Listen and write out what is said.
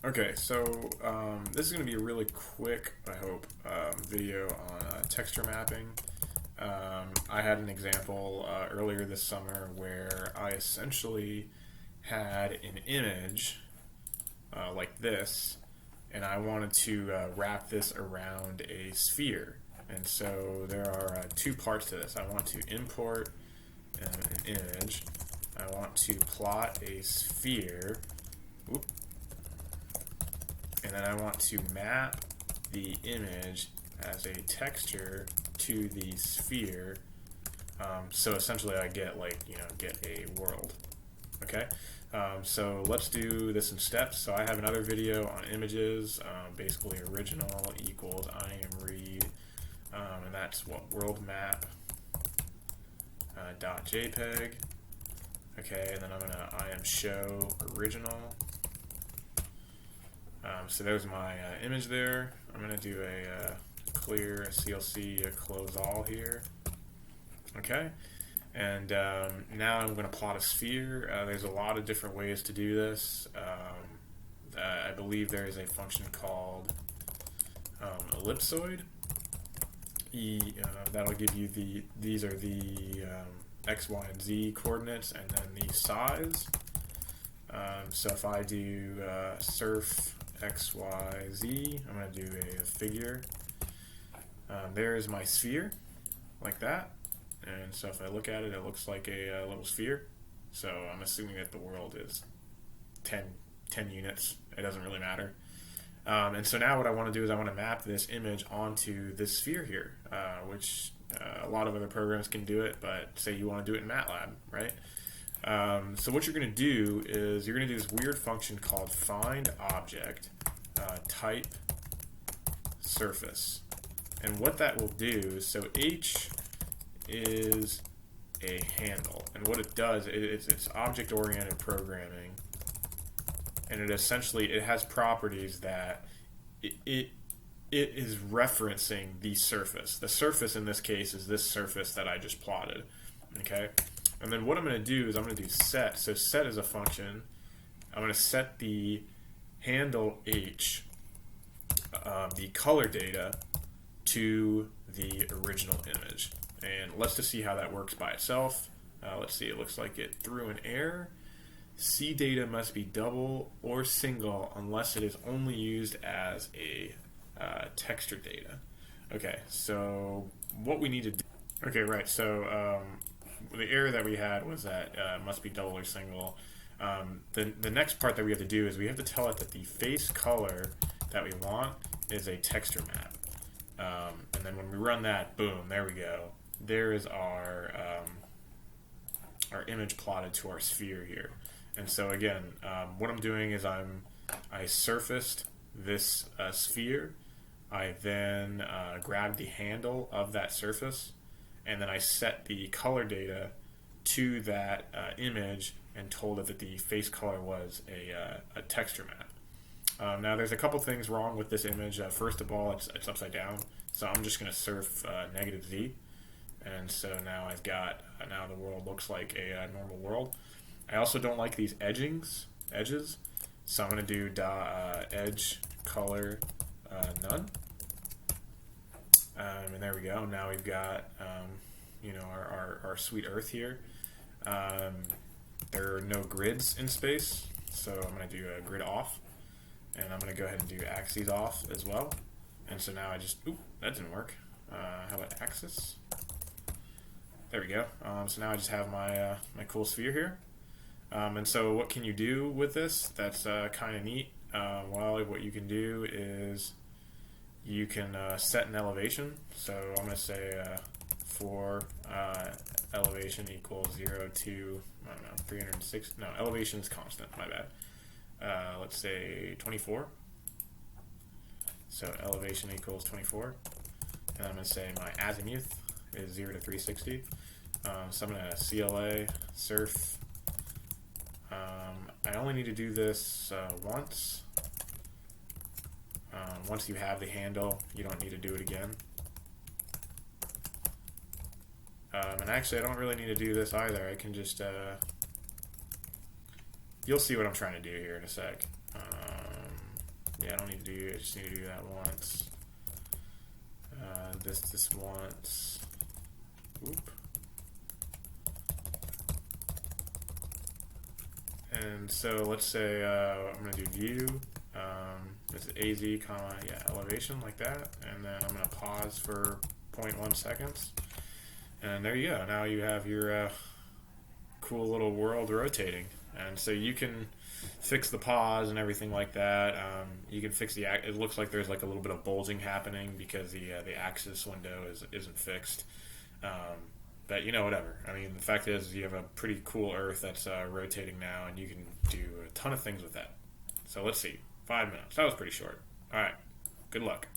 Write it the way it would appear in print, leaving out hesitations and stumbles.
Okay, so this is going to be a really quick, I hope, video on texture mapping. I had an example earlier this summer where I essentially had an image like this, and I wanted to wrap this around a sphere. And so there are two parts to this. I want to import an image. I want to plot a sphere. Whoop. And then I want to map the image as a texture to the sphere. So essentially I get get a world. Okay, so let's do this in steps. So I have another video on images, basically original equals IamRead, and that's what world map .jpg. Okay, and then I'm gonna IamShow original. So there's my image there. I'm going to do a clear CLC close all here. Okay, and now I'm going to plot a sphere. There's a lot of different ways to do this. I believe there is a function called ellipsoid. That'll give you these are the X, Y, and Z coordinates, and then the size. So if I do surf X, Y, Z, I'm going to do a figure. There's my sphere, like that. And so if I look at it, it looks like a little sphere. So I'm assuming that the world is 10 units. It doesn't really matter. And so now what I want to do is I want to map this image onto this sphere here, which a lot of other programs can do it, but say you want to do it in MATLAB, right? So what you're going to do is you're going to do this weird function called findObject type surface. And what that will do, so H is a handle. And what it does, it's object-oriented programming. And it essentially, it has properties that it is referencing the surface. The surface in this case is this surface that I just plotted. Okay? And then what I'm going to do is I'm going to do set. So set is a function. I'm going to set the handle H, the color data, to the original image. And let's just see how that works by itself. Let's see, it looks like it threw an error. C data must be double or single unless it is only used as a texture data. Okay, so what we need to do. Okay, right, so the error that we had was that must be double or single. The next part that we have to do is we have to tell it that the face color that we want is a texture map. And then when we run that, boom, there we go. There is our image plotted to our sphere here. And so again, what I'm doing is I surfaced this sphere. I then grabbed the handle of that surface, and then I set the color data to that image and told it that the face color was a texture map. Now there's a couple things wrong with this image. First of all, it's upside down, so I'm just going to surf negative Z. And so now I've got, now the world looks like a normal world. I also don't like these edges, so I'm going to do edge color none. And there we go. Now we've got our sweet Earth here. There are no grids in space, so I'm going to do a grid off, and I'm going to go ahead and do axes off as well. And so now I just, that didn't work. How about axis? There we go. So now I just have my my cool sphere here. And so what can you do with this? That's kind of neat. Well, what you can do is you can set an elevation. So I'm going to say for elevation equals 0 to, I don't know, 306. No, elevation is constant, my bad. Let's say 24. So elevation equals 24. And I'm going to say my azimuth is 0 to 360. So I'm going to CLA surf. I only need to do this once. Once you have the handle, you don't need to do it again. And actually, I don't really need to do this either. I can just, you'll see what I'm trying to do here in a sec. don't need to do. I just need to do that once. This once. Oop. And so let's say I'm going to do view. This is AZ, comma, yeah, elevation like that. And then I'm going to pause for 0.1 seconds. And there you go. Now you have your cool little world rotating. And so you can fix the pause and everything like that. You can fix the. It looks like there's like a little bit of bulging happening because the axis window isn't fixed. But whatever. I mean, the fact is you have a pretty cool Earth that's rotating now, and you can do a ton of things with that. So let's see. 5 minutes. That was pretty short. All right. Good luck.